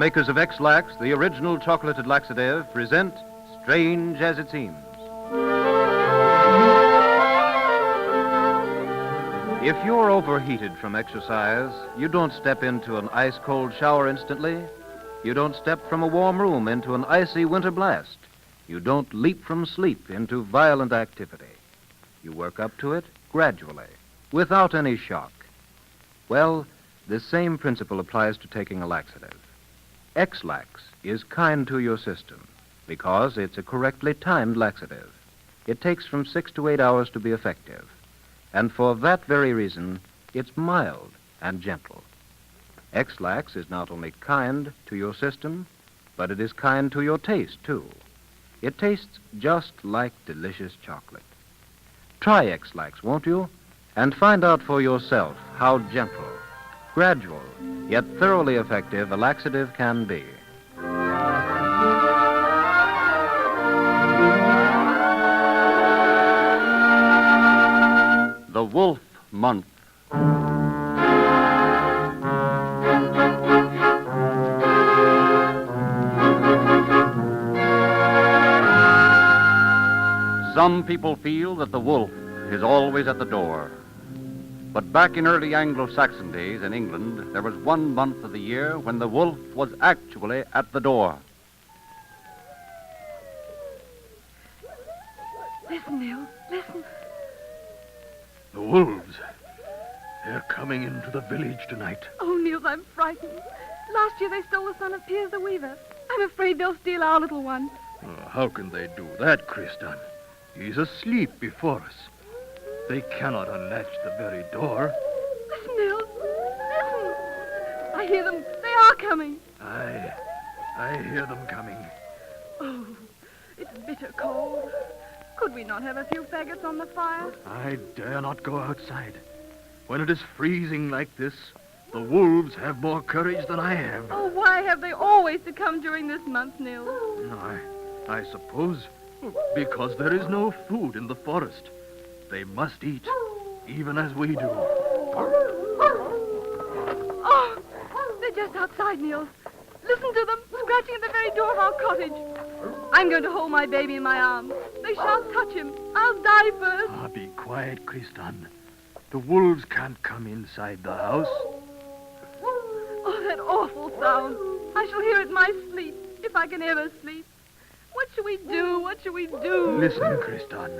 makers of X-Lax, the original chocolated laxative, present Strange as It Seems. If you're overheated from exercise, you don't step into an ice-cold shower instantly. You don't step from a warm room into an icy winter blast. You don't leap from sleep into violent activity. You work up to it gradually, without any shock. Well, the same principle applies to taking a laxative. X-Lax is kind to your system because it's a correctly timed laxative. It takes from 6 to 8 hours to be effective. And for that very reason, it's mild and gentle. X-Lax is not only kind to your system, but it is kind to your taste, too. It tastes just like delicious chocolate. Try X-Lax, won't you? And find out for yourself how gentle, gradual, yet thoroughly effective a laxative can be. The Wolf Month. Some people feel that the wolf is always at the door. But back in early Anglo-Saxon days in England, there was one month of the year when the wolf was actually at the door. Listen, Neil, listen. The wolves. They're coming into the village tonight. Oh, Niels, I'm frightened. Last year they stole the son of Piers the Weaver. I'm afraid they'll steal our little one. Oh, how can they do that, Christian? He's asleep before us. They cannot unlatch the very door. Listen, Niels, listen. I hear them. They are coming. I hear them coming. Oh, it's bitter cold. Could we not have a few faggots on the fire? I dare not go outside. When it is freezing like this, the wolves have more courage than I have. Oh, why have they always to come during this month, Niels? I suppose because there is no food in the forest. They must eat, even as we do. Oh, they're just outside, Niels. Listen to them, scratching at the very door of our cottage. I'm going to hold my baby in my arms. They shan't touch him. I'll die first. Be quiet, Christian. The wolves can't come inside the house. Oh, that awful sound. I shall hear it in my sleep, if I can ever sleep. What shall we do? What shall we do? Listen, Christian.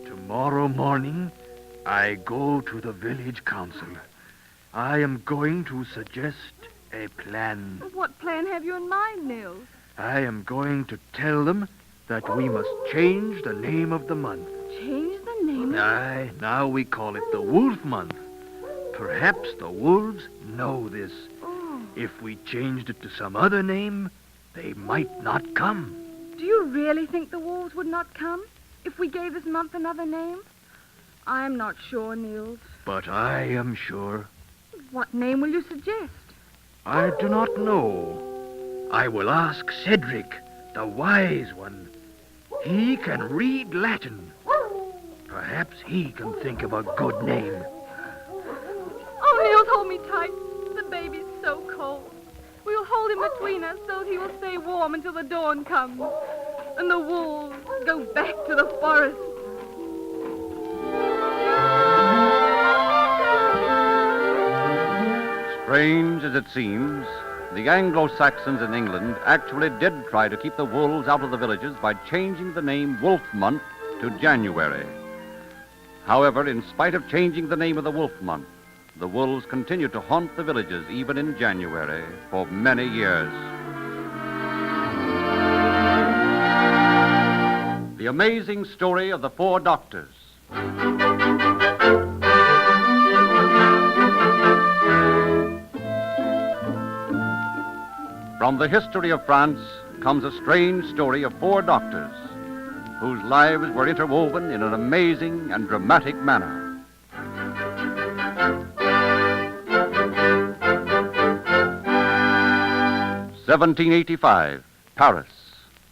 Tomorrow morning, I go to the village council. I am going to suggest a plan. What plan have you in mind, Niels? I am going to tell them that we must change the name of the month. Change the name? Aye, now we call it the Wolf Month. Perhaps the wolves know this. Oh. If we changed it to some other name, they might not come. Do you really think the wolves would not come if we gave this month another name? I'm not sure, Niels. But I am sure. What name will you suggest? I do not know. I will ask Cedric, the wise one. He can read Latin. Perhaps he can think of a good name. Oh, Niels, hold me tight. The baby's so cold. We'll hold him between us so that he will stay warm until the dawn comes. And the wolves go back to the forest. Strange as it seems, the Anglo-Saxons in England actually did try to keep the wolves out of the villages by changing the name Wolf Month to January. However, in spite of changing the name of the Wolf Month, the wolves continued to haunt the villages even in January for many years. The amazing story of the 4 doctors. From the history of France comes a strange story of 4 doctors whose lives were interwoven in an amazing and dramatic manner. (1785), Paris.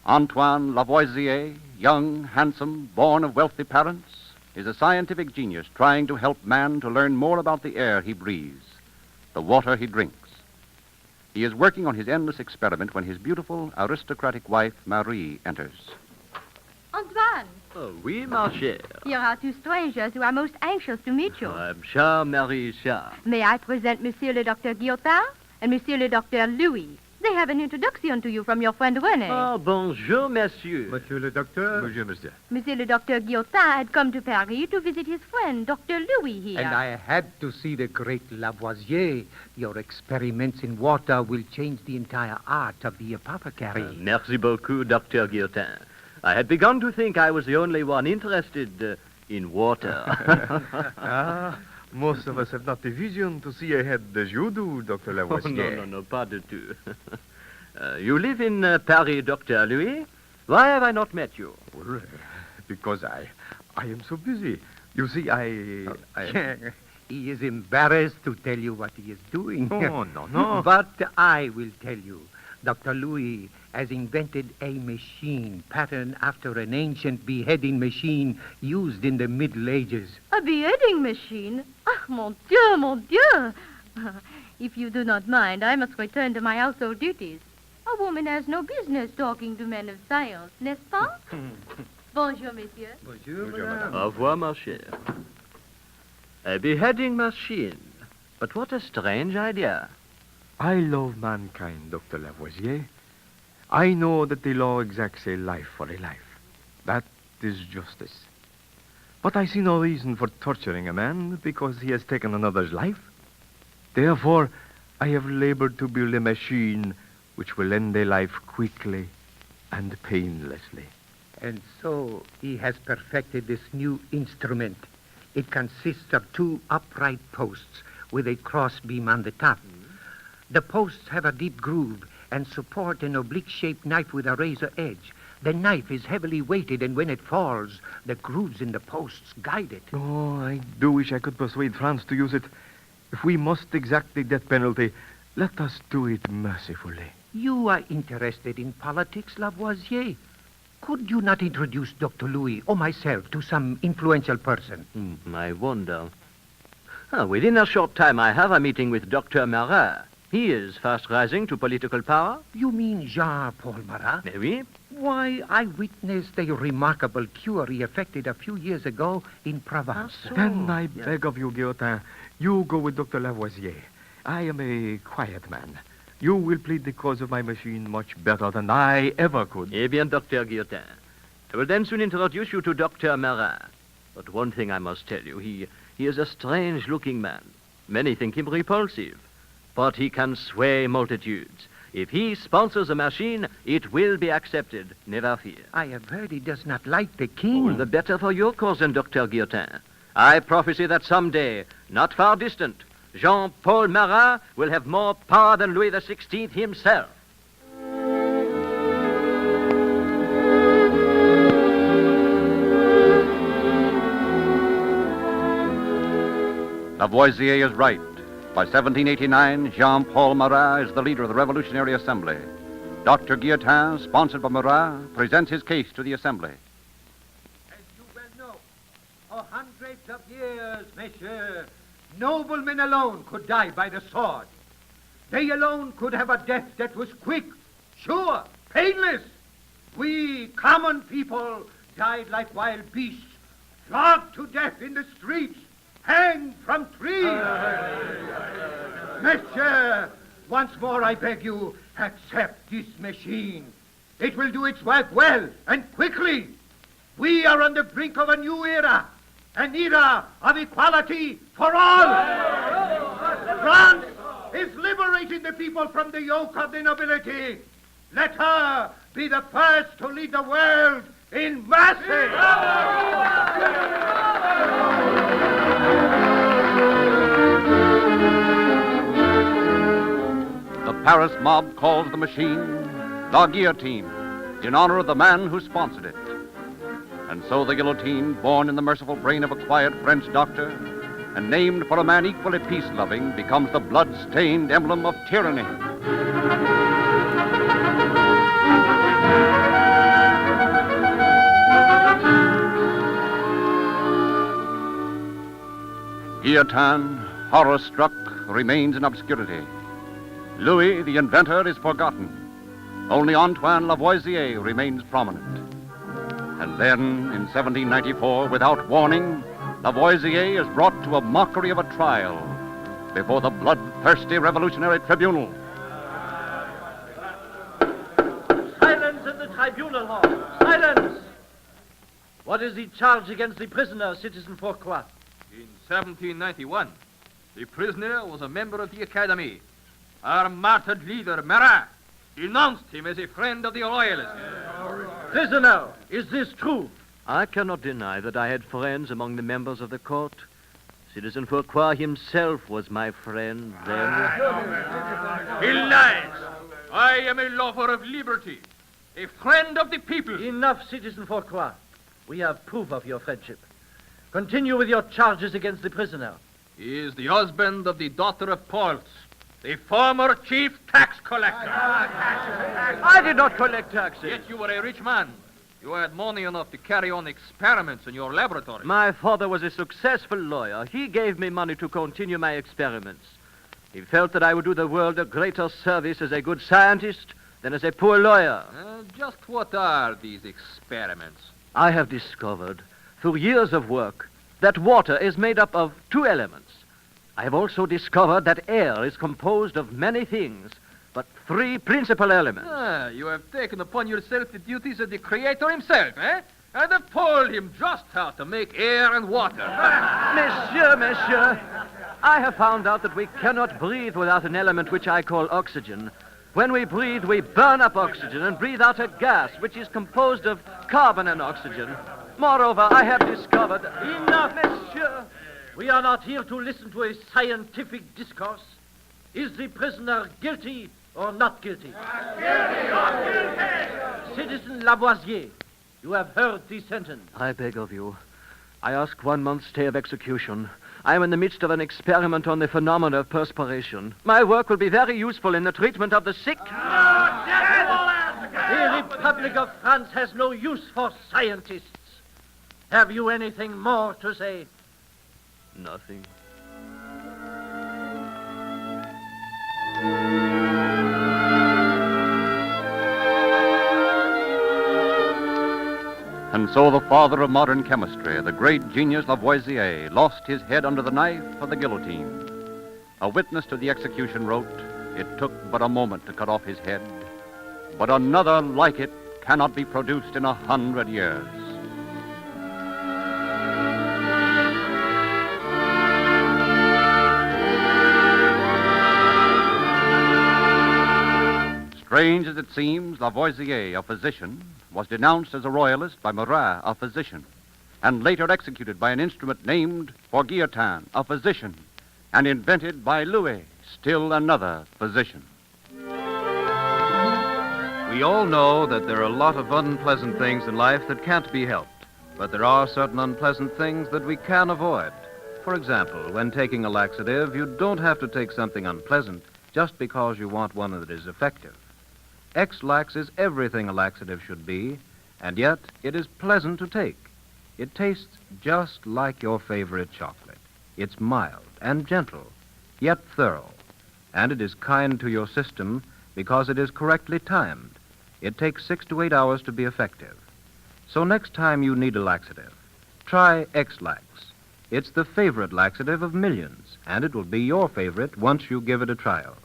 Antoine Lavoisier, young, handsome, born of wealthy parents, is a scientific genius trying to help man to learn more about the air he breathes, the water he drinks. He is working on his endless experiment when his beautiful, aristocratic wife, Marie, enters. Antoine, Oh, oui, ma chère. here are two strangers who are most anxious to meet you. I'm Charles Marie Charles. May I present Monsieur le Docteur Guillotin and Monsieur le Docteur Louis? They have an introduction to you from your friend René. Oh, bonjour, monsieur. Monsieur le docteur. Bonjour, monsieur. Monsieur le Docteur Guillotin had come to Paris to visit his friend, Dr. Louis, here. And I had to see the great Lavoisier. Your experiments in water will change the entire art of the apothecary. Merci beaucoup, Dr. Guillotin. I had begun to think I was the only one interested in water. Most of us have not the vision to see ahead as you do, Dr. Oh, Lavoisier. no, pas du tout. You live in Paris, Dr. Louis? Why have I not met you? Well, because I am so busy. You see, I... He is embarrassed to tell you what he is doing. Oh, no. But I will tell you. Dr. Louis has invented a machine patterned after an ancient beheading machine used in the Middle Ages. A beheading machine? Ah, mon Dieu, mon Dieu. If you do not mind, I must return to my household duties. A woman has no business talking to men of science, n'est-ce pas? Bonjour, monsieur. Bonjour, madame. Au revoir, ma chère. A beheading machine. But what a strange idea. I love mankind, Dr. Lavoisier. I know that the law exacts a life for a life. That is justice. But I see no reason for torturing a man because he has taken another's life. Therefore, I have labored to build a machine which will end a life quickly and painlessly. And so he has perfected this new instrument. It consists of two upright posts with a crossbeam on the top. The posts have a deep groove and support an oblique-shaped knife with a razor edge. The knife is heavily weighted, and when it falls, the grooves in the posts guide it. Oh, I do wish I could persuade France to use it. If we must exact the death penalty, let us do it mercifully. You are interested in politics, Lavoisier. Could you not introduce Dr. Louis or myself to some influential person? I wonder. Within a short time, I have a meeting with Dr. Marat. He is fast rising to political power. You mean Jean-Paul Marat? Eh oui. Why, I witnessed a remarkable cure he effected a few years ago in Provence. Then I beg of you, Guillotin, you go with Dr. Lavoisier. I am a quiet man. You will plead the cause of my machine much better than I ever could. Eh bien, Dr. Guillotin. I will then soon introduce you to Dr. Marat. But one thing I must tell you, he is a strange-looking man. Many think him repulsive. But he can sway multitudes. If he sponsors a machine, it will be accepted. Never fear. I have heard he does not like the king. All the better for your cause, then, Dr. Guillotin. I prophesy that someday, not far distant, Jean-Paul Marat will have more power than Louis XVI himself. Lavoisier is right. By 1789, Jean-Paul Marat is the leader of the Revolutionary Assembly. Dr. Guillotin, sponsored by Marat, presents his case to the Assembly. As you well know, for hundreds of years, messieurs, noblemen alone could die by the sword. They alone could have a death that was quick, sure, painless. We common people died like wild beasts, flogged to death in the streets, hanged from trees. Monsieur, once more I beg you, accept this machine. It will do its work well and quickly. We are on the brink of a new era, an era of equality for all. France is liberating the people from the yoke of the nobility. Let her be the first to lead the world in mercy. The Paris mob calls the machine the guillotine, in honor of the man who sponsored it. And so the guillotine, born in the merciful brain of a quiet French doctor, and named for a man equally peace-loving, becomes the blood-stained emblem of tyranny. Guillotin, horror-struck, remains in obscurity. Louis, the inventor, is forgotten. Only Antoine Lavoisier remains prominent. And then, in 1794, without warning, Lavoisier is brought to a mockery of a trial before the bloodthirsty revolutionary tribunal. Silence in the tribunal hall. Silence! What is the charge against the prisoner, Citizen Fourcroy? In 1791, the prisoner was a member of the Academy. Our martyred leader, Marat, denounced him as a friend of the Royalists. Prisoner, is this true? I cannot deny that I had friends among the members of the court. Citizen Fourcroy himself was my friend then. He lies. I am a lover of liberty, a friend of the people. Enough, Citizen Fourcroy. We have proof of your friendship. Continue with your charges against the prisoner. He is the husband of the daughter of Paul's, the former chief tax collector. I did not collect taxes. Yet you were a rich man. You had money enough to carry on experiments in your laboratory. My father was a successful lawyer. He gave me money to continue my experiments. He felt that I would do the world a greater service as a good scientist than as a poor lawyer. Just what are these experiments? I have discovered, through years of work, that water is made up of two elements. I have also discovered that air is composed of many things, but three principal elements. You have taken upon yourself the duties of the Creator himself, eh? And have told him just how to make air and water. Monsieur, I have found out that we cannot breathe without an element which I call oxygen. When we breathe, we burn up oxygen and breathe out a gas which is composed of carbon and oxygen. Moreover, I have discovered... Enough, monsieur! We are not here to listen to a scientific discourse. Is the prisoner guilty or not guilty? Guilty! Citizen Lavoisier, you have heard the sentence. I beg of you. I ask 1 month's stay of execution. I am in the midst of an experiment on the phenomena of perspiration. My work will be very useful in the treatment of the sick. The Republic of France has no use for scientists. Have you anything more to say? Nothing. And so the father of modern chemistry, the great genius Lavoisier, lost his head under the knife of the guillotine. A witness to the execution wrote, "It took but a moment to cut off his head, but another like it cannot be produced in 100 years." Strange as it seems, Lavoisier, a physician, was denounced as a royalist by Marat, a physician, and later executed by an instrument named for guillotine, a physician, and invented by Louis, still another physician. We all know that there are a lot of unpleasant things in life that can't be helped, but there are certain unpleasant things that we can avoid. For example, when taking a laxative, you don't have to take something unpleasant just because you want one that is effective. X-Lax is everything a laxative should be, and yet it is pleasant to take. It tastes just like your favorite chocolate. It's mild and gentle, yet thorough, and it is kind to your system because it is correctly timed. It takes 6 to 8 hours to be effective. So next time you need a laxative, try X-Lax. It's the favorite laxative of millions, and it will be your favorite once you give it a trial.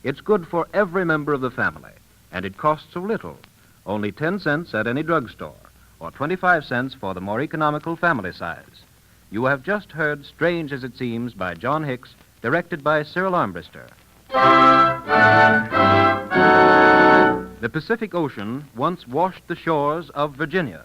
It's good for every member of the family, and it costs so little, only 10 cents at any drugstore, or 25 cents for the more economical family size. You have just heard Strange as It Seems by John Hicks, directed by Cyril Armbruster. The Pacific Ocean once washed the shores of Virginia.